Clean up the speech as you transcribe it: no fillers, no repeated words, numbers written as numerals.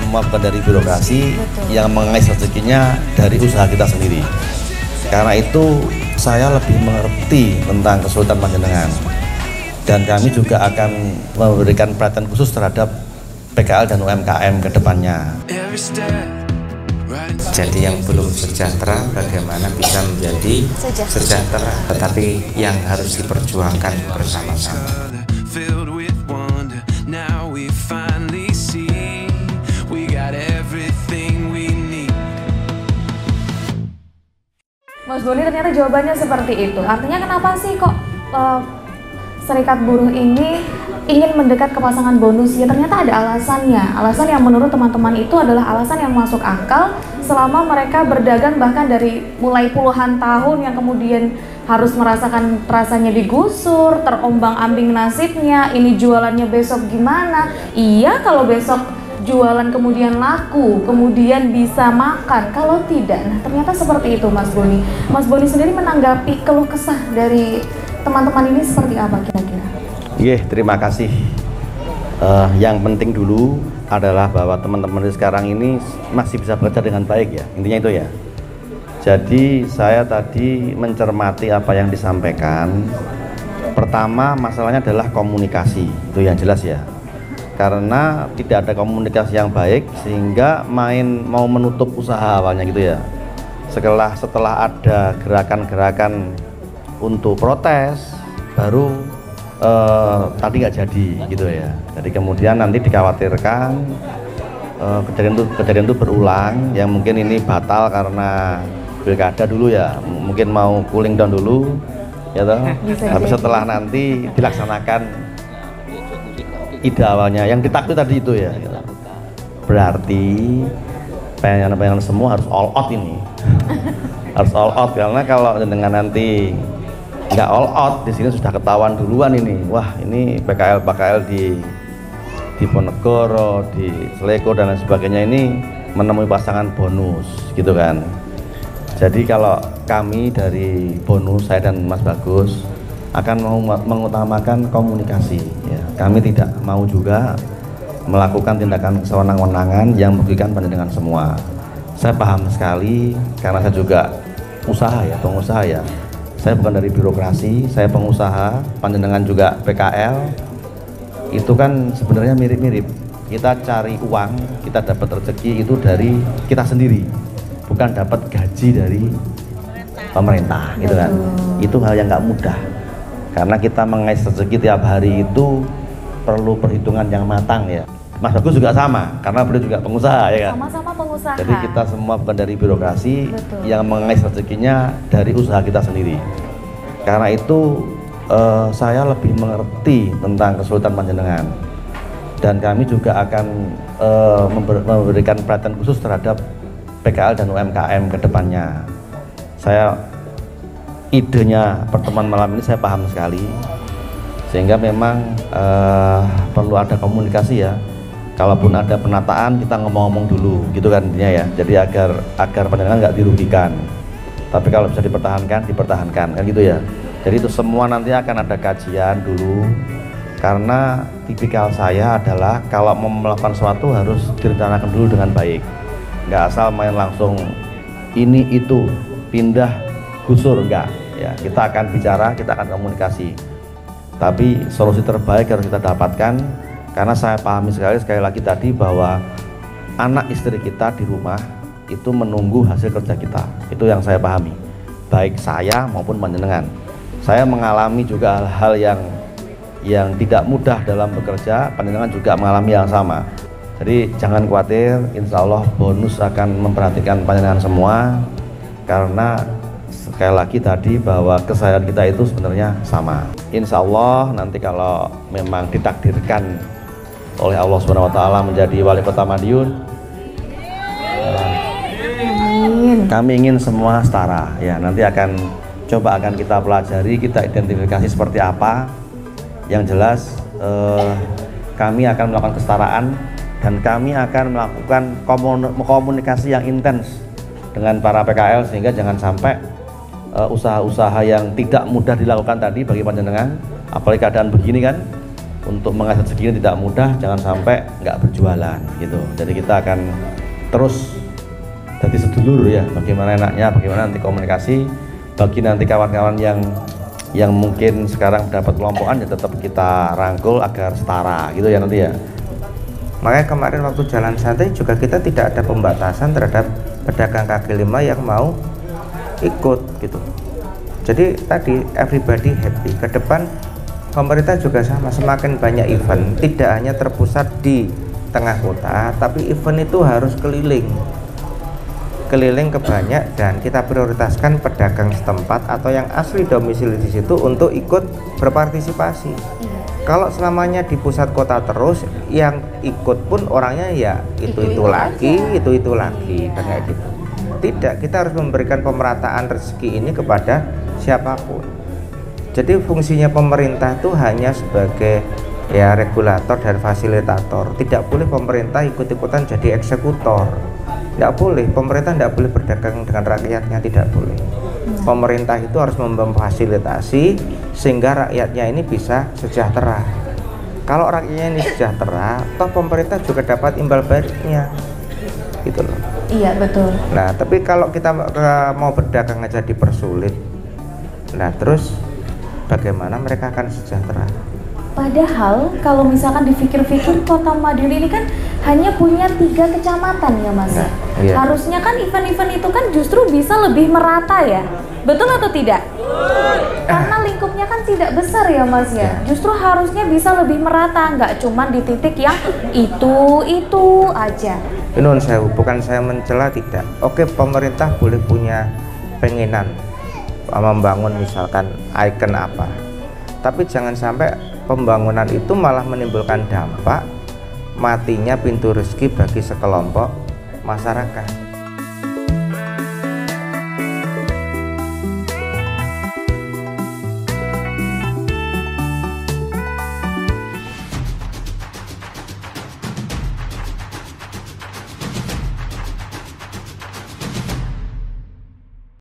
semua bukan dari birokrasi. Betul. Yang mengais rezekinya dari usaha kita sendiri. Karena itu saya lebih mengerti tentang kesulitan panjenengan, dan kami juga akan memberikan perhatian khusus terhadap PKL dan UMKM ke depannya. Jadi yang belum sejahtera bagaimana bisa menjadi sejahtera, tetapi yang harus diperjuangkan bersama-sama. Mas Boni, ternyata jawabannya seperti itu. Artinya kenapa sih kok Serikat Buruh ini ingin mendekat ke pasangan bonus? Ya ternyata ada alasannya. Alasan yang menurut teman-teman itu adalah alasan yang masuk akal selama mereka berdagang bahkan dari mulai puluhan tahun, yang kemudian harus merasakan rasanya digusur, terombang-ambing nasibnya, ini jualannya besok gimana? Iya, kalau besok jualan kemudian laku, kemudian bisa makan, kalau tidak. Nah ternyata seperti itu Mas Boni. Mas Boni sendiri menanggapi keluh kesah dari teman-teman ini seperti apa kira-kira? Terima kasih. Yang penting dulu adalah bahwa teman-teman sekarang ini masih bisa bekerja dengan baik ya, intinya itu ya. Jadi saya tadi mencermati apa yang disampaikan. Pertama masalahnya adalah komunikasi, itu yang jelas ya. Karena tidak ada komunikasi yang baik sehingga mau menutup usaha awalnya gitu ya. Setelah ada gerakan-gerakan untuk protes baru tadi nggak jadi gitu ya. Jadi kemudian nanti dikhawatirkan kejadian itu berulang, yang mungkin ini batal karena pilkada dulu ya, mungkin mau cooling down dulu ya toh. Tapi setelah nanti dilaksanakan ide awalnya yang ditakut tadi itu ya, berarti pengen semua harus all out ini. Harus all out, karena kalau dengan nanti nggak all out di sini sudah ketahuan duluan ini, wah ini PKL di Diponegoro, di Seleko dan lain sebagainya ini menemui pasangan bonus gitu kan. Jadi kalau kami dari bonus, saya dan Mas Bagus akan mengutamakan komunikasi ya. Kami tidak mau juga melakukan tindakan sewenang-wenangan yang merugikan panjenengan semua. Saya paham sekali karena saya juga pengusaha ya. Saya bukan dari birokrasi, saya pengusaha, panjenengan juga PKL. Itu kan sebenarnya mirip-mirip. Kita cari uang, kita dapat rezeki itu dari kita sendiri, bukan dapat gaji dari pemerintah gitu kan. Itu hal yang nggak mudah, karena kita mengais rezeki tiap hari itu perlu perhitungan yang matang ya. Mas Bagus juga sama, karena beliau juga pengusaha ya kan. Sama-sama pengusaha. Jadi kita semua bukan dari birokrasi. Betul. Yang mengais rezekinya dari usaha kita sendiri. Karena itu saya lebih mengerti tentang kesulitan panjenengan, dan kami juga akan memberikan perhatian khusus terhadap PKL dan UMKM ke depannya. Idenya pertemuan malam ini saya paham sekali, sehingga memang perlu ada komunikasi ya. Kalaupun ada penataan kita ngomong-ngomong dulu gitu kan intinya ya. Jadi agar panjenengan nggak dirugikan. Tapi kalau bisa dipertahankan kan gitu ya. Jadi itu semua nanti akan ada kajian dulu, karena tipikal saya adalah kalau mau melakukan sesuatu harus direncanakan dulu dengan baik. Nggak asal main langsung ini itu pindah gusur, enggak ya. Kita akan bicara, kita akan komunikasi. Tapi solusi terbaik harus kita dapatkan. Karena saya pahami sekali lagi tadi bahwa anak istri kita di rumah itu menunggu hasil kerja kita. Itu yang saya pahami, baik saya maupun panjenengan. Saya mengalami juga hal-hal yang tidak mudah dalam bekerja, panjenengan juga mengalami yang sama. Jadi jangan khawatir, insya Allah bonus akan memperhatikan panjenengan semua. Karena sekali lagi tadi bahwa keseharian kita itu sebenarnya sama. Insya Allah nanti kalau memang ditakdirkan oleh Allah Subhanahu wa Ta'ala menjadi wali kota Madiun, kami ingin semua setara ya. Nanti akan kita pelajari, kita identifikasi seperti apa. Yang jelas kami akan melakukan kesetaraan, dan kami akan melakukan komunikasi yang intens dengan para PKL, sehingga jangan sampai usaha-usaha yang tidak mudah dilakukan tadi bagi panjenengan, apalagi keadaan begini kan, untuk mengais rezeki ini tidak mudah, jangan sampai nggak berjualan gitu. Jadi kita akan terus jadi sedulur ya, bagaimana enaknya, bagaimana nanti komunikasi bagi nanti kawan-kawan yang mungkin sekarang dapat kelompokan ya tetap kita rangkul agar setara gitu ya nanti ya. Makanya kemarin waktu jalan santai juga kita tidak ada pembatasan terhadap pedagang kaki lima yang mau ikut gitu. Jadi tadi everybody happy. Ke depan pemerintah juga sama, semakin banyak event, tidak hanya terpusat di tengah kota, tapi event itu harus keliling ke banyak, dan kita prioritaskan pedagang setempat atau yang asli domisili di situ untuk ikut berpartisipasi. Kalau selamanya di pusat kota terus, yang ikut pun orangnya ya itu lagi kayak gitu. Tidak, kita harus memberikan pemerataan rezeki ini kepada siapapun. Jadi fungsinya pemerintah itu hanya sebagai ya regulator dan fasilitator. Tidak boleh pemerintah ikut-ikutan jadi eksekutor. Tidak boleh, pemerintah tidak boleh berdagang dengan rakyatnya, tidak boleh. Pemerintah itu harus memfasilitasi sehingga rakyatnya ini bisa sejahtera. Kalau rakyatnya ini sejahtera, toh pemerintah juga dapat imbal baliknya, gitu loh. Iya betul. Nah, tapi kalau kita mau berdagang aja dipersulit, nah terus bagaimana mereka akan sejahtera? Padahal kalau misalkan dipikir-pikir Kota Madiun ini kan hanya punya 3 kecamatan ya Mas. Nah, iya. Harusnya kan event-event itu kan justru bisa lebih merata ya. Betul atau tidak? Karena lingkupnya kan tidak besar ya Mas ya. Justru harusnya bisa lebih merata, nggak cuma di titik yang itu aja. Nun sewu, bukan saya mencela, tidak. Oke, pemerintah boleh punya pengenan membangun misalkan ikon apa, tapi jangan sampai pembangunan itu malah menimbulkan dampak matinya pintu rezeki bagi sekelompok masyarakat.